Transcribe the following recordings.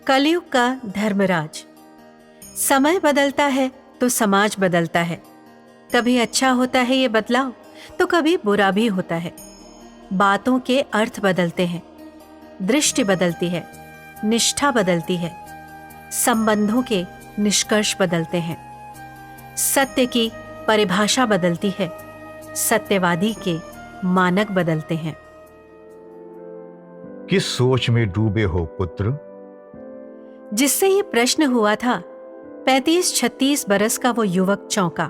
कलयुग का धर्मराज। समय बदलता है तो समाज बदलता है। कभी अच्छा होता है ये बदलाव, तो कभी बुरा भी होता है। बातों के अर्थ बदलते हैं, दृष्टि बदलती है, निष्ठा बदलती है, संबंधों के निष्कर्ष बदलते हैं, सत्य की परिभाषा बदलती है, सत्यवादी के मानक बदलते हैं। किस सोच में डूबे हो पुत्र? जिससे ये प्रश्न हुआ था, 35-36 बरस का वो युवक चौंका।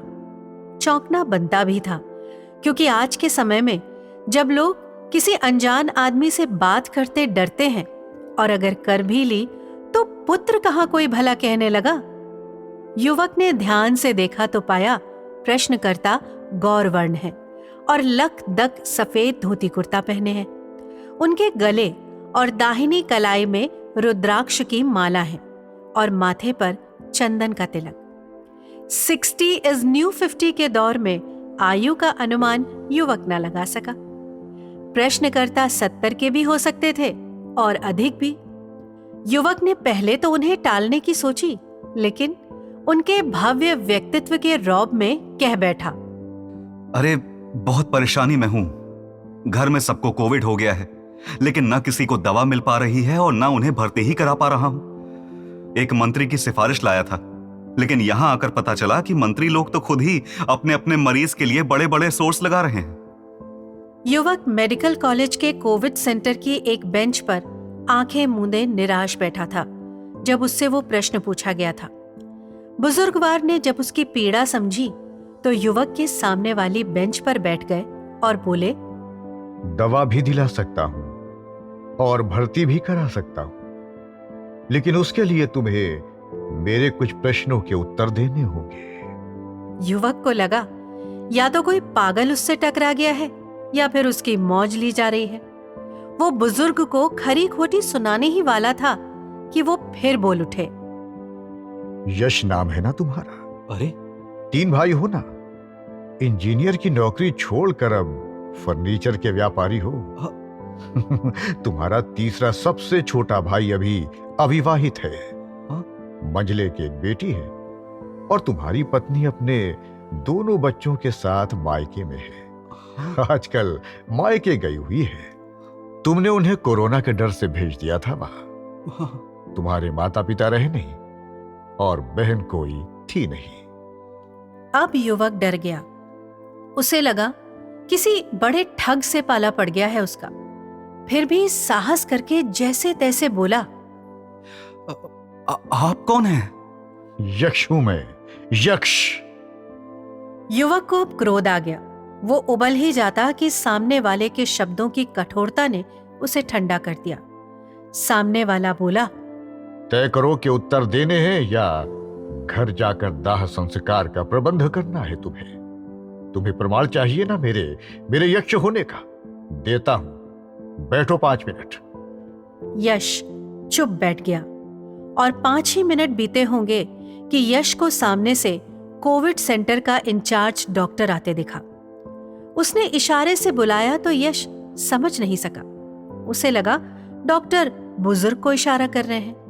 चौंकना बनता भी था, क्योंकि आज के समय में जब लोग किसी अनजान आदमी से बात करते डरते हैं, और अगर कर भी ली तो पुत्र कहाँ कोई भला कहने लगा। युवक ने ध्यान से देखा तो पाया प्रश्नकर्ता गौरवर्ण है और लक-दक सफेद धोती कुर्ता पहने हैं। उनके गले और दाहिनी कलाई में रुद्राक्ष की माला है और माथे पर चंदन का तिलक। 60 इज न्यू 50 के दौर में आयु का अनुमान युवक न लगा सका। प्रश्नकर्ता 70 के भी हो सकते थे और अधिक भी। युवक ने पहले तो उन्हें टालने की सोची, लेकिन उनके भव्य व्यक्तित्व के रौब में कह बैठा, अरे बहुत परेशानी में हूं। घर में सबको कोविड हो गया है, लेकिन न किसी को दवा मिल पा रही है और न उन्हें भर्ती ही करा पा रहा हूं। एक मंत्री की सिफारिश लाया था, लेकिन यहां आकर पता चला कि मंत्री लोग तो खुद ही अपने अपने मरीज के लिए बड़े बड़े सोर्स लगा रहे हैं। युवक मेडिकल कॉलेज के कोविड सेंटर की एक बेंच पर आंखें मूंदे निराश बैठा था जब उससे वो प्रश्न पूछा गया था। बुजुर्गवार ने जब उसकी पीड़ा समझी तो युवक के सामने वाली बेंच पर बैठ गए और बोले, दवा भी दिला सकता हूं और भर्ती भी करा सकता हूं, लेकिन उसके लिए तुम्हें मेरे कुछ प्रश्नों के उत्तर देने होंगे। युवक को लगा या तो कोई पागल उससे टकरा गया है या फिर उसकी मौज ली जा रही है। वो बुजुर्ग को खरी खोटी सुनाने ही वाला था कि वो फिर बोल उठे, यश नाम है ना तुम्हारा? अरे 3 भाई हो ना? इंजीनियर की नौकरी छोड़कर अब फर्नीचर के व्यापारी हो। तुम्हारा तीसरा सबसे छोटा भाई अभी अविवाहित है। मंझले की एक बेटी है और तुम्हारी पत्नी अपने दोनों बच्चों के साथ मायके में है। आजकल मायके गई हुई है। तुमने उन्हें कोरोना के डर से भेज दिया था वहां। तुम्हारे माता पिता रहे नहीं और बहन कोई थी नहीं। अब युवक डर गया। उसे लगा किसी बड़े ठग से पाला पड़ गया है उसका। फिर भी साहस करके जैसे तैसे बोला, आप कौन हैं? यक्ष हूं मैं, यक्ष। युवक को अब क्रोध आ गया। वो उबल ही जाता कि सामने वाले के शब्दों की कठोरता ने उसे ठंडा कर दिया। सामने वाला बोला, तय करो कि उत्तर देने हैं या घर जाकर दाह संस्कार का प्रबंध करना है तुम्हें। तुम्हें प्रमाण चाहिए ना मेरे यक्ष होने का? देता हूं, बैठो 5 मिनट। यश चुप बैठ गया और 5 ही मिनट बीते होंगे कि यश को सामने से कोविड सेंटर का इंचार्ज डॉक्टर आते दिखा। उसने इशारे से बुलाया तो यश समझ नहीं सका। उसे लगा डॉक्टर बुजुर्ग को इशारा कर रहे हैं।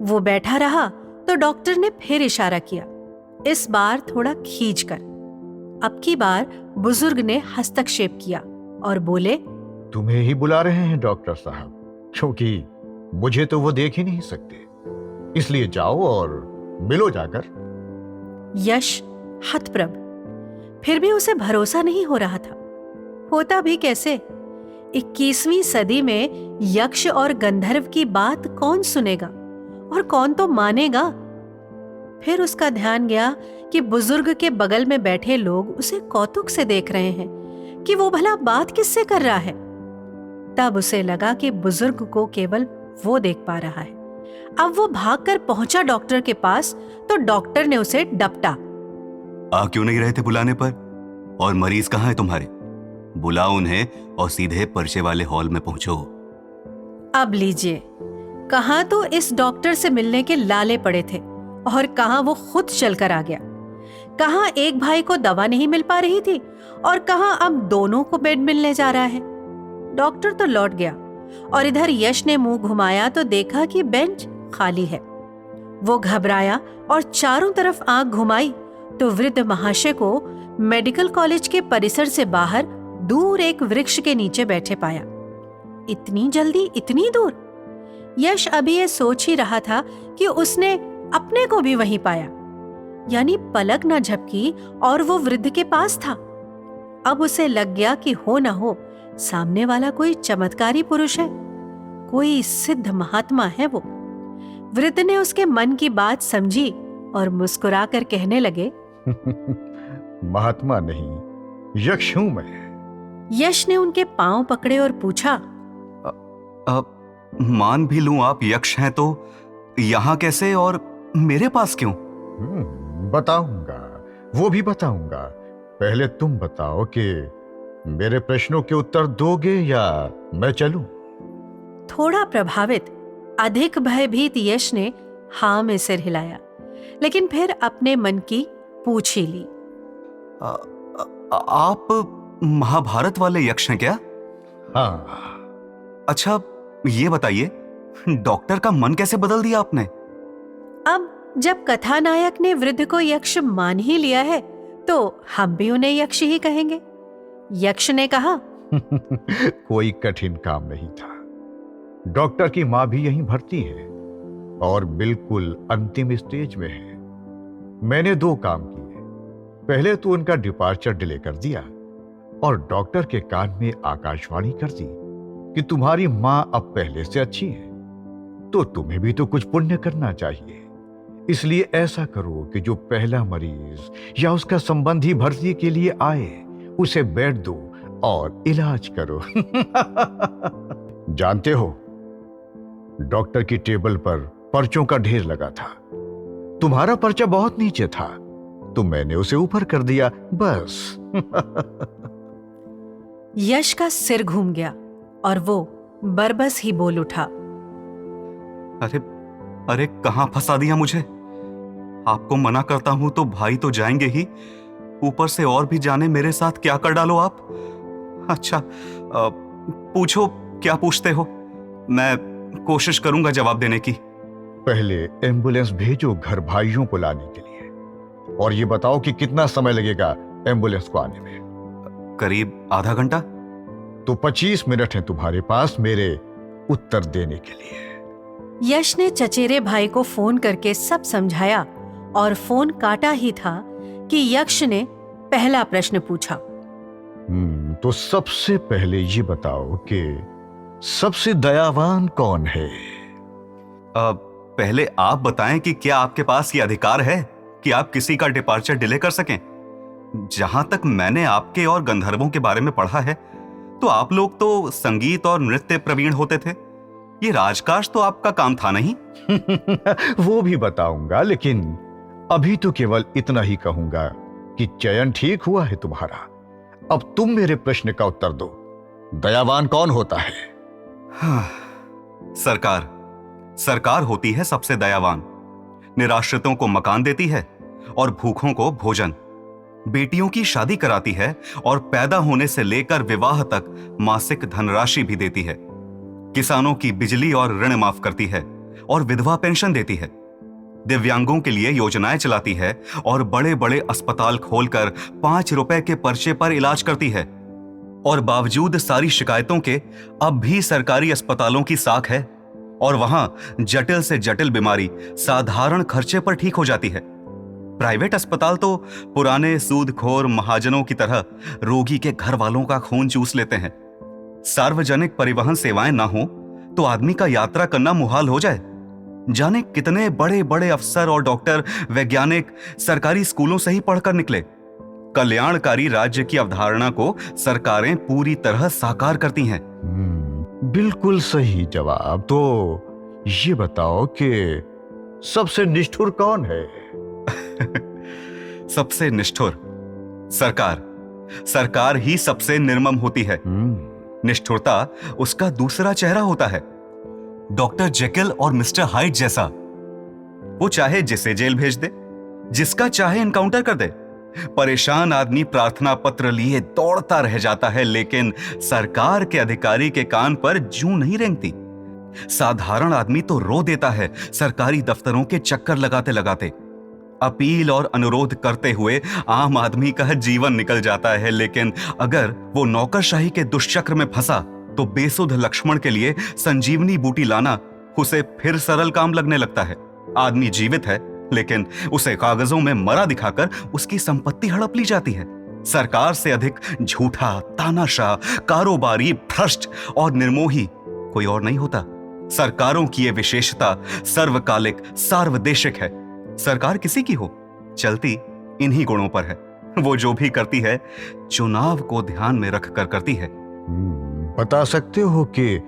वो बैठा रहा तो डॉक्टर ने फिर इशारा किया, इस बार थोड़ा खींचकर। अब की बार बुजुर्ग ने हस्तक्षेप किया और बोले, तुम्हें ही बुला रहे हैं डॉक्टर साहब, क्योंकि मुझे तो वो देख ही नहीं सकते, इसलिए जाओ और मिलो जाकर। यश हतप्रभ। फिर भी उसे भरोसा नहीं हो रहा था। होता भी कैसे? 21वीं सदी में यक्ष और गंधर्व की बात कौन सुनेगा और कौन तो मानेगा? फिर उसका ध्यान गया कि बुजुर्ग के बगल में बैठे लोग उसे कौतुक से देख रहे हैं कि वो भला बात किससे कर रहा है। तब उसे लगा कि बुजुर्ग को केवल वो देख पा रहा है। अब वो भागकर पहुंचा डॉक्टर के पास तो डॉक्टर ने उसे डपटा, आ क्यों नहीं रहे थे बुलाने पर? और मरीज कहाँ है तुम्हारे? बुलाओ उन्हें और सीधे पर्चे वाले हॉल में पहुंचो। अब लीजिए, कहां तो इस डॉक्टर से मिलने के लाले पड़े थे और कहां वो खुद चलकर आ गया। कहां एक भाई को दवा नहीं मिल पा रही थी और कहां अब दोनों को बेड मिलने जा रहा है। डॉक्टर तो लौट गया और इधर यश ने मुंह घुमाया तो देखा कि बेंच खाली है। वो घबराया और चारों तरफ आंख घुमाई तो वृद्ध महाशय को मेडिकल कॉलेज के परिसर से बाहर दूर एक वृक्ष के नीचे बैठे पाया। इतनी जल्दी, इतनी दूर? यश अभी ये सोच ही रहा था कि उसने अपने को भी वहीं पाया, यानी पलक न झपकी और वो वृद्ध के पास था। अब उसे लग गया कि हो न हो सामने वाला कोई चमत्कारी पुरुष है, कोई सिद्ध महात्मा है वो। वृद्ध ने उसके मन की बात समझी और मुस्कुराकर कहने लगे, महात्मा नहीं, यक्ष हूं मैं। यश ने उनके पांव पकड़े और पूछा, मान भी लूं आप यक्ष हैं तो यहां कैसे और मेरे पास क्यों? बताऊंगा, वो भी बताऊंगा। पहले तुम बताओ कि मेरे प्रश्नों के उत्तर दोगे या मैं चलूं? थोड़ा प्रभावित, अधिक भयभीत यश ने हाँ में सिर हिलाया, लेकिन फिर अपने मन की पूछ ही ली। आप महाभारत वाले यक्ष हैं क्या? हाँ। अच्छा, ये बताइए, डॉक्टर का मन कैसे बदल दिया आपने? अब जब कथानायक ने वृद्ध को यक्ष मान ही लिया है तो हम भी उन्हें यक्ष ही कहेंगे। यक्ष ने कहा, कोई कठिन काम नहीं था। डॉक्टर की मां भी यहीं भर्ती है और बिल्कुल अंतिम स्टेज में है। मैंने 2 काम किए। पहले तो उनका डिपार्चर डिले कर दिया और डॉक्टर के कान में आकाशवाणी कर दी कि तुम्हारी मां अब पहले से अच्छी है, तो तुम्हें भी तो कुछ पुण्य करना चाहिए। इसलिए ऐसा करो कि जो पहला मरीज या उसका संबंधी भर्ती के लिए आए उसे बेड दो और इलाज करो। जानते हो, डॉक्टर की टेबल पर पर्चों का ढेर लगा था। तुम्हारा पर्चा बहुत नीचे था तो मैंने उसे ऊपर कर दिया, बस। यश का सिर घूम गया और वो बरबस ही बोल उठा, अरे कहां फंसा दिया मुझे? आपको मना करता हूं तो भाई तो जाएंगे ही, ऊपर से और भी जाने मेरे साथ क्या कर डालो आप। अच्छा, पूछो, क्या पूछते हो? मैं कोशिश करूंगा जवाब देने की। पहले एम्बुलेंस भेजो घर भाइयों को लाने के लिए, और ये बताओ कि कितना समय लगेगा एम्बुलेंस को आने में? करीब आधा घंटा। तो 25 मिनट है तुम्हारे पास मेरे उत्तर देने के लिए। यश ने चचेरे भाई को फोन करके सब समझाया और फोन काटा ही था कि यक्ष ने पहला प्रश्न पूछा। तो सबसे पहले ये बताओ कि सबसे दयावान कौन है? पहले आप बताएं कि क्या आपके पास ये अधिकार है कि आप किसी का डिपार्चर डिले कर सकें? जहां तक मैंने आपके और गंधर्वों के बारे में पढ़ा है तो आप लोग तो संगीत और नृत्य प्रवीण होते थे। ये राजकाज तो आपका काम था नहीं? वो भी बताऊंगा, लेकिन अभी तो केवल इतना ही कहूंगा कि चयन ठीक हुआ है तुम्हारा। अब तुम मेरे प्रश्न का उत्तर दो, दयावान कौन होता है? सरकार होती है सबसे दयावान। निराश्रितों को मकान देती है और भूखों को भोजन, बेटियों की शादी कराती है और पैदा होने से लेकर विवाह तक मासिक धनराशि भी देती है। किसानों की बिजली और ऋण माफ करती है और विधवा पेंशन देती है। दिव्यांगों के लिए योजनाएं चलाती है और बड़े बड़े अस्पताल खोलकर 5 रुपए के पर्चे पर इलाज करती है। और बावजूद सारी शिकायतों के अब भी सरकारी अस्पतालों की साख है और वहां जटिल से जटिल बीमारी साधारण खर्चे पर ठीक हो जाती है। प्राइवेट अस्पताल तो पुराने सूदखोर महाजनों की तरह रोगी के घर वालों का खून चूस लेते हैं। सार्वजनिक परिवहन सेवाएं ना हो तो आदमी का यात्रा करना मुहाल हो जाए। जाने कितने बड़े बड़े अफसर और डॉक्टर, वैज्ञानिक सरकारी स्कूलों से ही पढ़कर निकले। कल्याणकारी राज्य की अवधारणा को सरकारें पूरी तरह साकार करती हैं। बिल्कुल सही जवाब। तो ये बताओ कि सबसे निष्ठुर कौन है? सबसे निष्ठुर सरकार ही सबसे निर्मम होती है। निष्ठुरता उसका दूसरा चेहरा होता है, डॉक्टर जेकिल और मिस्टर हाइड जैसा। वो चाहे जिसे जेल भेज दे, जिसका चाहे एनकाउंटर कर दे। परेशान आदमी प्रार्थना पत्र लिए दौड़ता रह जाता है, लेकिन सरकार के अधिकारी के कान पर जूं नहीं रेंगती। साधारण आदमी तो रो देता है सरकारी दफ्तरों के चक्कर लगाते लगाते। अपील और अनुरोध करते हुए आम आदमी का जीवन निकल जाता है, लेकिन अगर वो नौकरशाही के दुष्चक्र में फंसा तो बेसुध लक्ष्मण के लिए संजीवनी बूटी लाना उसे फिर सरल काम लगने लगता है। आदमी जीवित है, लेकिन उसे कागजों में मरा दिखाकर उसकी संपत्ति हड़प ली जाती है। सरकार से अधिक झूठा, तानाशाह, कारोबारी, भ्रष्ट और निर्मोही कोई और नहीं होता। सरकारों की यह विशेषता सर्वकालिक, सार्वदेशिक है। सरकार किसी की हो, चलती इन्हीं गुणों पर है। वो जो भी करती है चुनाव को ध्यान में रखकर करती है। बता सकते हो कि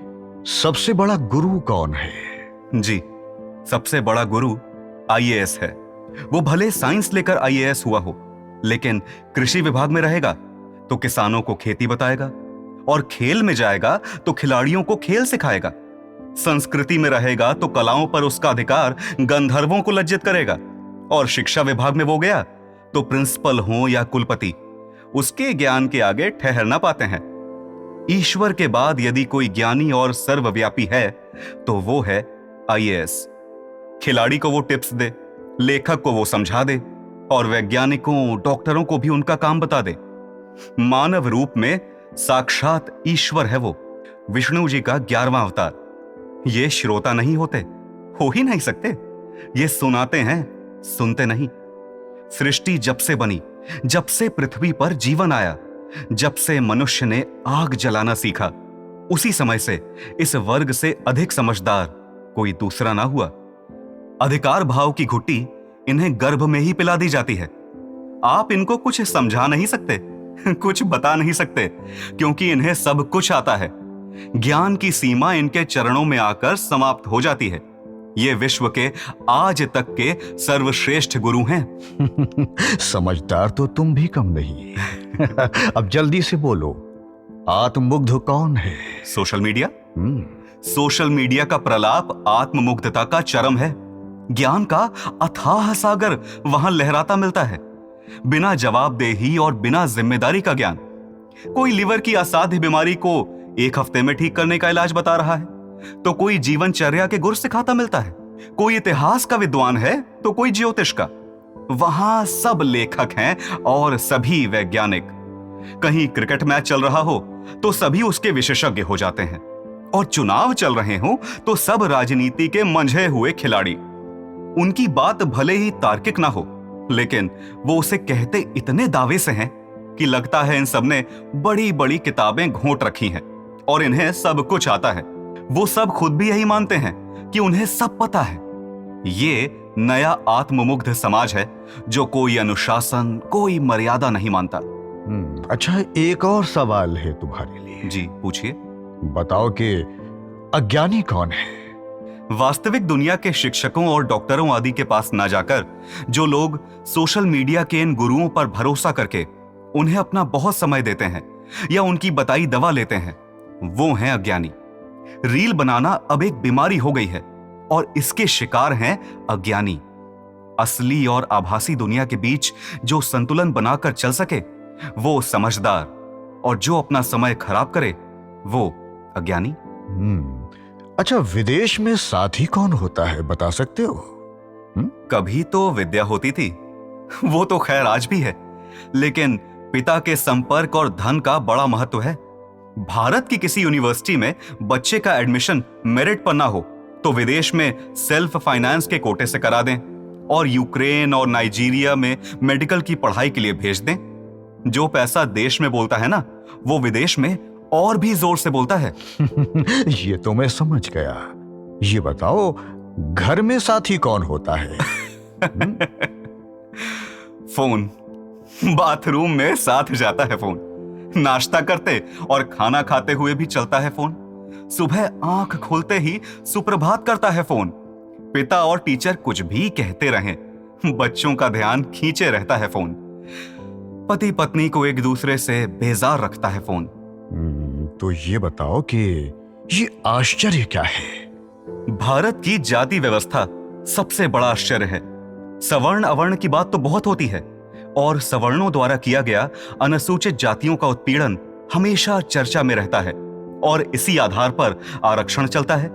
सबसे बड़ा गुरु कौन है? जी, सबसे बड़ा गुरु आईएएस है। वो भले साइंस लेकर आईएएस हुआ हो, लेकिन कृषि विभाग में रहेगा तो किसानों को खेती बताएगा, और खेल में जाएगा तो खिलाड़ियों को खेल सिखाएगा। संस्कृति में रहेगा तो कलाओं पर उसका अधिकार गंधर्वों को लज्जित करेगा, और शिक्षा विभाग में वो गया तो प्रिंसिपल हो या कुलपति उसके ज्ञान के आगे ठहर ना पाते हैं। ईश्वर के बाद यदि कोई ज्ञानी और सर्वव्यापी है तो वो है आईएएस। खिलाड़ी को वो टिप्स दे, लेखक को वो समझा दे, और वैज्ञानिकों, डॉक्टरों को भी उनका काम बता दे। मानव रूप में साक्षात ईश्वर है वो, विष्णु जी का 11वां अवतार। ये श्रोता नहीं होते, हो ही नहीं सकते। ये सुनाते हैं, सुनते नहीं। सृष्टि जब से बनी, जब से पृथ्वी पर जीवन आया, जब से मनुष्य ने आग जलाना सीखा, उसी समय से इस वर्ग से अधिक समझदार कोई दूसरा ना हुआ। अधिकार भाव की घुट्टी इन्हें गर्भ में ही पिला दी जाती है। आप इनको कुछ समझा नहीं सकते, कुछ बता नहीं सकते, क्योंकि इन्हें सब कुछ आता है। ज्ञान की सीमा इनके चरणों में आकर समाप्त हो जाती है। ये विश्व के आज तक के सर्वश्रेष्ठ गुरु हैं। समझदार तो तुम भी कम नहीं। अब जल्दी से बोलो, आत्ममुग्ध कौन है? Social media. सोशल मीडिया का प्रलाप आत्ममुग्धता का चरम है। ज्ञान का अथाह सागर वहां लहराता मिलता है, बिना जवाबदेही और बिना जिम्मेदारी का ज्ञान। कोई लिवर की असाध्य बीमारी को 1 हफ्ते में ठीक करने का इलाज बता रहा है, तो कोई जीवनचर्या के गुर सिखाता मिलता है। कोई इतिहास का विद्वान है तो कोई ज्योतिष का। वहां सब लेखक हैं और सभी वैज्ञानिक। कहीं क्रिकेट मैच चल रहा हो तो सभी उसके विशेषज्ञ हो जाते हैं, और चुनाव चल रहे हो तो सब राजनीति के मंझे हुए खिलाड़ी। उनकी बात भले ही तार्किक ना हो, लेकिन वो उसे कहते इतने दावे से हैं कि लगता है इन सब ने बड़ी बड़ी किताबें घोंट रखी हैं और इन्हें सब कुछ आता है। वो सब खुद भी यही मानते हैं कि उन्हें सब पता है। ये नया आत्ममुग्ध समाज है जो कोई अनुशासन, कोई मर्यादा नहीं मानता। अच्छा, एक और सवाल है तुम्हारे लिए। जी पूछिए। बताओ कि अज्ञानी कौन है? वास्तविक दुनिया के शिक्षकों और डॉक्टरों आदि के पास ना जाकर जो लोग सोशल मीडिया के इन गुरुओं पर भरोसा करके उन्हें अपना बहुत समय देते हैं या उनकी बताई दवा लेते हैं, वो हैं अज्ञानी। रील बनाना अब एक बीमारी हो गई है और इसके शिकार हैं अज्ञानी। असली और आभासी दुनिया के बीच जो संतुलन बनाकर चल सके वो समझदार, और जो अपना समय खराब करे वो अज्ञानी। अच्छा, विदेश में साथी कौन होता है, बता सकते हो? कभी तो विद्या होती थी, वो तो खैर आज भी है, लेकिन पिता के संपर्क और धन का बड़ा महत्व है। भारत की किसी यूनिवर्सिटी में बच्चे का एडमिशन मेरिट पर ना हो तो विदेश में सेल्फ फाइनेंस के कोटे से करा दें, और यूक्रेन और नाइजीरिया में मेडिकल की पढ़ाई के लिए भेज दें। जो पैसा देश में बोलता है ना, वो विदेश में और भी जोर से बोलता है। ये तो मैं समझ गया। ये बताओ, घर में साथी कौन होता है? फोन। बाथरूम में साथ जाता है फोन। नाश्ता करते और खाना खाते हुए भी चलता है फोन। सुबह आंख खोलते ही सुप्रभात करता है फोन। पिता और टीचर कुछ भी कहते रहें, बच्चों का ध्यान खींचे रहता है फोन। पति पत्नी को एक दूसरे से बेजार रखता है फोन। तो ये बताओ कि ये आश्चर्य क्या है? भारत की जाति व्यवस्था सबसे बड़ा आश्चर्य है। सवर्ण अवर्ण की बात तो बहुत होती है, और सवर्णों द्वारा किया गया अनुसूचित जातियों का उत्पीड़न हमेशा चर्चा में रहता है, और इसी आधार पर आरक्षण चलता है।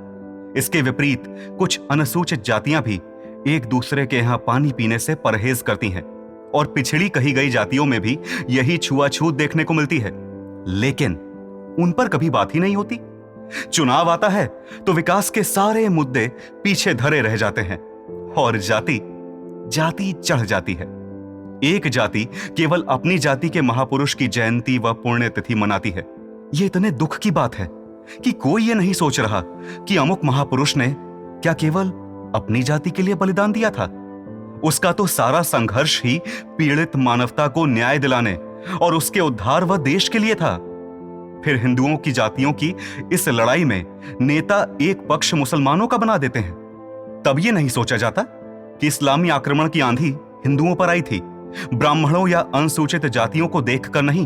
इसके विपरीत कुछ अनुसूचित जातियां भी एक दूसरे के यहां पानी पीने से परहेज करती हैं और पिछड़ी कही गई जातियों में भी यही छुआछूत देखने को मिलती है, लेकिन उन पर कभी बात ही नहीं होती। चुनाव आता है तो विकास के सारे मुद्दे पीछे धरे रह जाते हैं और जाति चढ़ जाती है। एक जाति केवल अपनी जाति के महापुरुष की जयंती व पुण्यतिथि मनाती है। यह इतने दुख की बात है कि कोई ये नहीं सोच रहा कि अमुक महापुरुष ने क्या केवल अपनी जाति के लिए बलिदान दिया था। उसका तो सारा संघर्ष ही पीड़ित मानवता को न्याय दिलाने और उसके उद्धार व देश के लिए था। फिर हिंदुओं की जातियों की इस लड़ाई में नेता एक पक्ष मुसलमानों का बना देते हैं। तब ये नहीं सोचा जाता कि इस्लामी आक्रमण की आंधी हिंदुओं पर आई थी, ब्राह्मणों या अनुसूचित जातियों को देखकर नहीं।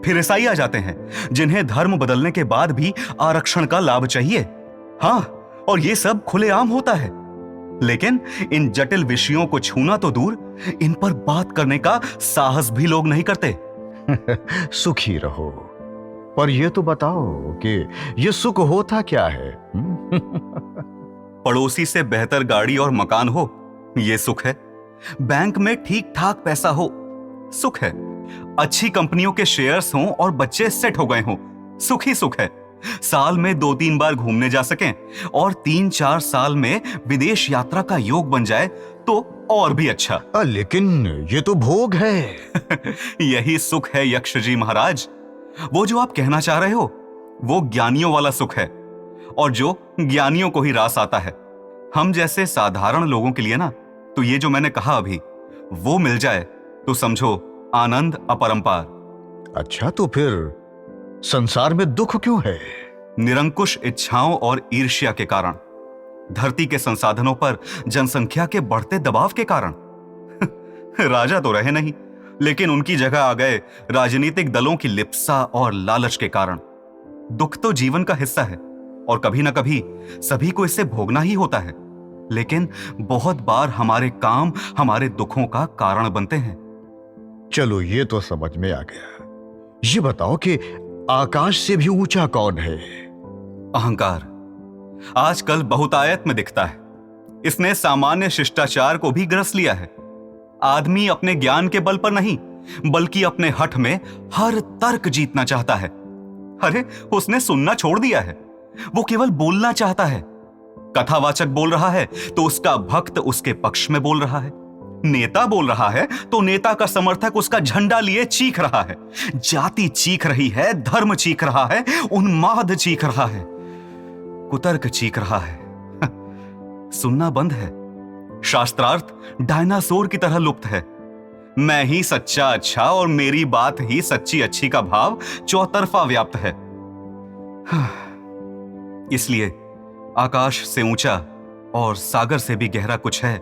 फिर ईसाई आ जाते हैं जिन्हें धर्म बदलने के बाद भी आरक्षण का लाभ चाहिए। हाँ, और ये सब खुलेआम होता है, लेकिन इन जटिल विषयों को छूना तो दूर, इन पर बात करने का साहस भी लोग नहीं करते। सुखी रहो, पर ये तो बताओ कि ये सुख होता क्या है? पड़ोसी से बेहतर गाड़ी और मकान हो, ये सुख है। बैंक में ठीक ठाक पैसा हो, सुख है। अच्छी कंपनियों के शेयर्स हों और बच्चे सेट हो गए हों, सुख ही सुख है। साल में 2-3 बार घूमने जा सकें और 3-4 साल में विदेश यात्रा का योग बन जाए तो और भी अच्छा। लेकिन ये तो भोग है। यही सुख है यक्ष जी महाराज। वो जो आप कहना चाह रहे हो वो ज्ञानियों वाला सुख है, और जो ज्ञानियों को ही रास आता है। हम जैसे साधारण लोगों के लिए ना, तो ये जो मैंने कहा अभी वो मिल जाए तो समझो आनंद अपरंपार। अच्छा, तो फिर संसार में दुख क्यों है? निरंकुश इच्छाओं और ईर्ष्या के कारण, धरती के संसाधनों पर जनसंख्या के बढ़ते दबाव के कारण। राजा तो रहे नहीं, लेकिन उनकी जगह आ गए राजनीतिक दलों की लिप्सा और लालच के कारण। दुख तो जीवन का हिस्सा है और कभी ना कभी सभी को इसे भोगना ही होता है, लेकिन बहुत बार हमारे काम हमारे दुखों का कारण बनते हैं। चलो, ये तो समझ में आ गया। ये बताओ कि आकाश से भी ऊंचा कौन है? अहंकार आजकल बहुतायत में दिखता है। इसने सामान्य शिष्टाचार को भी ग्रस लिया है। आदमी अपने ज्ञान के बल पर नहीं, बल्कि अपने हठ में हर तर्क जीतना चाहता है। अरे, उसने सुनना छोड़ दिया है, वो केवल बोलना चाहता है। कथावाचक बोल रहा है तो उसका भक्त उसके पक्ष में बोल रहा है। नेता बोल रहा है तो नेता का समर्थक उसका झंडा लिए चीख रहा है। जाति चीख रही है, धर्म चीख रहा है, उन्माद चीख रहा है, कुतर्क चीख रहा है। सुनना बंद है। शास्त्रार्थ डायनासोर की तरह लुप्त है। मैं ही सच्चा अच्छा और मेरी बात ही सच्ची अच्छी का भाव चौतरफा व्याप्त है। इसलिए आकाश से ऊंचा और सागर से भी गहरा कुछ है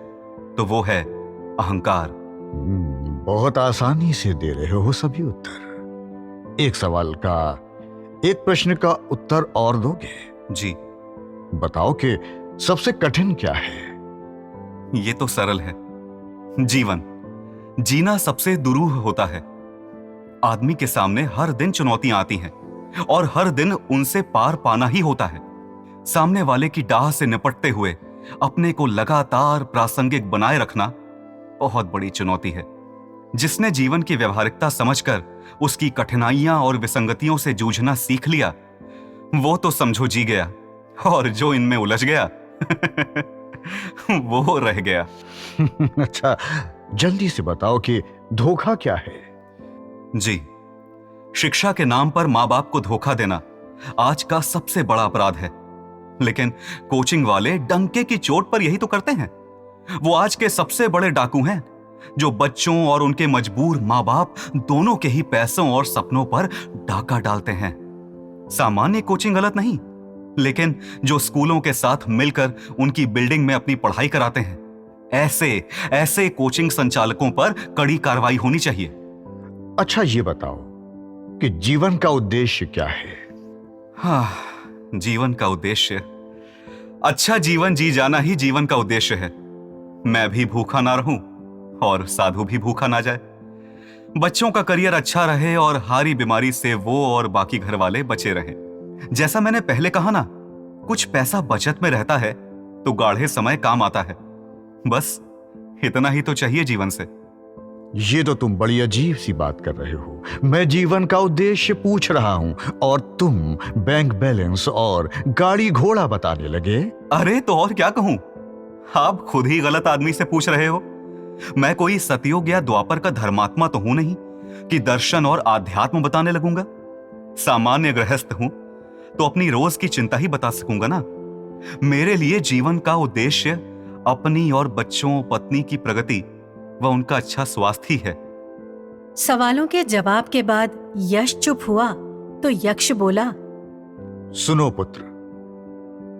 तो वो है अहंकार। बहुत आसानी से दे रहे हो सभी उत्तर। एक सवाल का, एक प्रश्न का उत्तर और दोगे? जी। बताओ कि सबसे कठिन क्या है? ये तो सरल है। जीवन जीना सबसे दुरूह होता है। आदमी के सामने हर दिन चुनौतियां आती हैं और हर दिन उनसे पार पाना ही होता है। सामने वाले की डाह से निपटते हुए अपने को लगातार प्रासंगिक बनाए रखना बहुत बड़ी चुनौती है। जिसने जीवन की व्यवहारिकता समझकर उसकी कठिनाइयां और विसंगतियों से जूझना सीख लिया, वो तो समझो जी गया, और जो इनमें उलझ गया वो रह गया। अच्छा, जल्दी से बताओ कि धोखा क्या है? जी, शिक्षा के नाम पर मां बाप को धोखा देना आज का सबसे बड़ा अपराध है। लेकिन कोचिंग वाले डंके की चोट पर यही तो करते हैं। वो आज के सबसे बड़े डाकू हैं, जो बच्चों और उनके मजबूर मां बाप दोनों के ही पैसों और सपनों पर डाका डालते हैं। सामान्य कोचिंग गलत नहीं, लेकिन जो स्कूलों के साथ मिलकर उनकी बिल्डिंग में अपनी पढ़ाई कराते हैं, ऐसे कोचिंग संचालकों पर कड़ी कार्रवाई होनी चाहिए। अच्छा, ये बताओ कि जीवन का उद्देश्य क्या है? हाँ, जीवन का उद्देश्य, अच्छा जीवन जी जाना ही जीवन का उद्देश्य है। मैं भी भूखा ना रहूं और साधु भी भूखा ना जाए। बच्चों का करियर अच्छा रहे और हारी बीमारी से वो और बाकी घर वाले बचे रहें। जैसा मैंने पहले कहा ना, कुछ पैसा बचत में रहता है तो गाढ़े समय काम आता है। बस इतना ही तो चाहिए जीवन से। ये तो तुम बड़ी अजीब सी बात कर रहे हो। मैं जीवन का उद्देश्य पूछ रहा हूं और तुम बैंक बैलेंस और गाड़ी घोड़ा बताने लगे। अरे तो और क्या कहूं, आप खुद ही गलत आदमी से पूछ रहे हो। मैं कोई सतयुग या द्वापर का धर्मात्मा तो हूं नहीं कि दर्शन और आध्यात्म बताने लगूंगा। सामान्य गृहस्थ हूं तो अपनी रोज की चिंता ही बता सकूंगा ना। मेरे लिए जीवन का उद्देश्य अपनी और बच्चों पत्नी की प्रगति व उनका अच्छा स्वास्थ्य ही है। सवालों के जवाब के बाद यश चुप हुआ तो यक्ष बोला, सुनो पुत्र,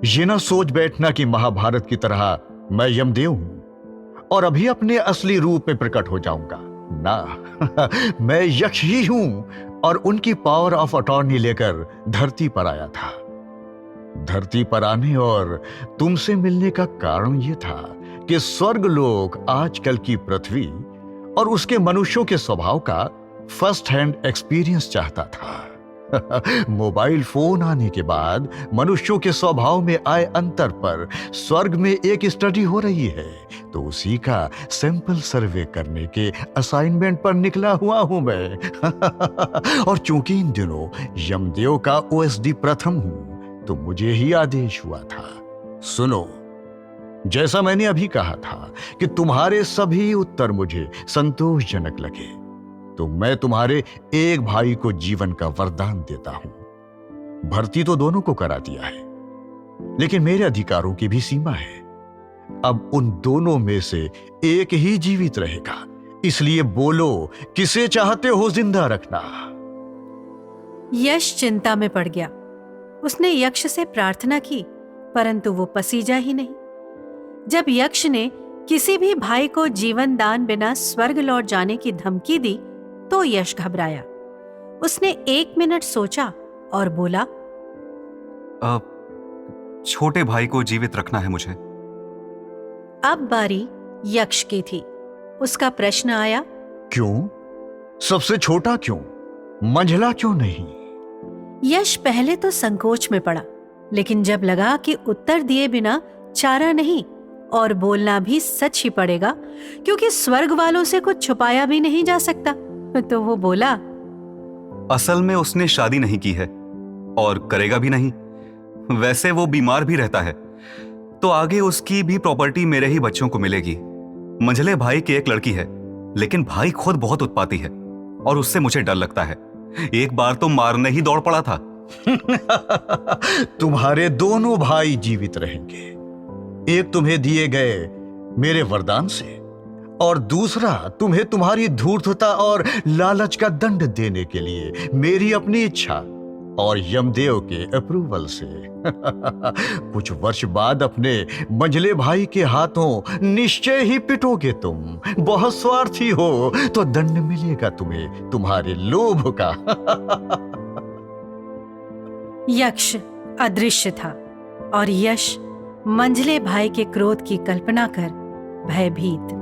ये ना सोच बैठना कि महाभारत की तरह मैं यमदेव हूं और अभी अपने असली रूप में प्रकट हो जाऊंगा। ना मैं यक्ष ही हूं और उनकी पावर ऑफ अटॉर्नी लेकर धरती पर आया था। धरती पर आने और तुमसे मिलने का कारण यह था कि स्वर्ग लोक आजकल की पृथ्वी और उसके मनुष्यों के स्वभाव का फर्स्ट हैंड एक्सपीरियंस चाहता था। मोबाइल फोन आने के बाद मनुष्यों के स्वभाव में आए अंतर पर स्वर्ग में एक स्टडी हो रही है, तो उसी का सैंपल सर्वे करने के असाइनमेंट पर निकला हुआ हूं मैं। और चूंकि इन दिनों यमदेव का ओएसडी प्रथम हूं तो मुझे ही आदेश हुआ था। सुनो, जैसा मैंने अभी कहा था कि तुम्हारे सभी उत्तर मुझे संतोषजनक लगे तो मैं तुम्हारे एक भाई को जीवन का वरदान देता हूं। भर्ती तो दोनों को करा दिया है, लेकिन मेरे अधिकारों की भी सीमा है। अब उन दोनों में से एक ही जीवित रहेगा, इसलिए बोलो किसे चाहते हो जिंदा रखना। यश चिंता में पड़ गया। उसने यक्ष से प्रार्थना की परंतु वो पसीजा ही नहीं। जब यक्ष ने किसी भी भाई को जीवन दान बिना स्वर्ग लौट जाने की धमकी दी तो यश घबराया। उसने 1 मिनट सोचा और बोला, छोटे भाई को जीवित रखना है मुझे। अब बारी यक्ष की थी। उसका प्रश्न आया, क्यों? सबसे छोटा क्यों? मंझला क्यों नहीं? यश पहले तो संकोच में पड़ा, लेकिन जब लगा कि उत्तर दिए बिना चारा नहीं और बोलना भी सच ही पड़ेगा क्योंकि स्वर्ग वालों से कुछ छुपाया भी नहीं जा सकता, तो वो बोला, असल में उसने शादी नहीं की है और करेगा भी नहीं। वैसे वो बीमार भी रहता है तो आगे उसकी भी प्रॉपर्टी मेरे ही बच्चों को मिलेगी। मंझले भाई की एक लड़की है, लेकिन भाई खुद बहुत उत्पाती है और उससे मुझे डर लगता है। एक बार तो मारने ही दौड़ पड़ा था। तुम्हारे दोनों भाई जीवित रहेंगे, एक तुम्हें दिए गए मेरे वरदान से और दूसरा तुम्हें तुम्हारी धूर्तता और लालच का दंड देने के लिए मेरी अपनी इच्छा और यमदेव के अप्रूवल से। कुछ वर्ष बाद अपने मंझले भाई के हाथों निश्चय ही पिटोगे तुम। बहुत स्वार्थी हो तो दंड मिलेगा तुम्हें तुम्हारे लोभ का। यक्ष अदृश्य था और यश मंझले भाई के क्रोध की कल्पना कर भयभीत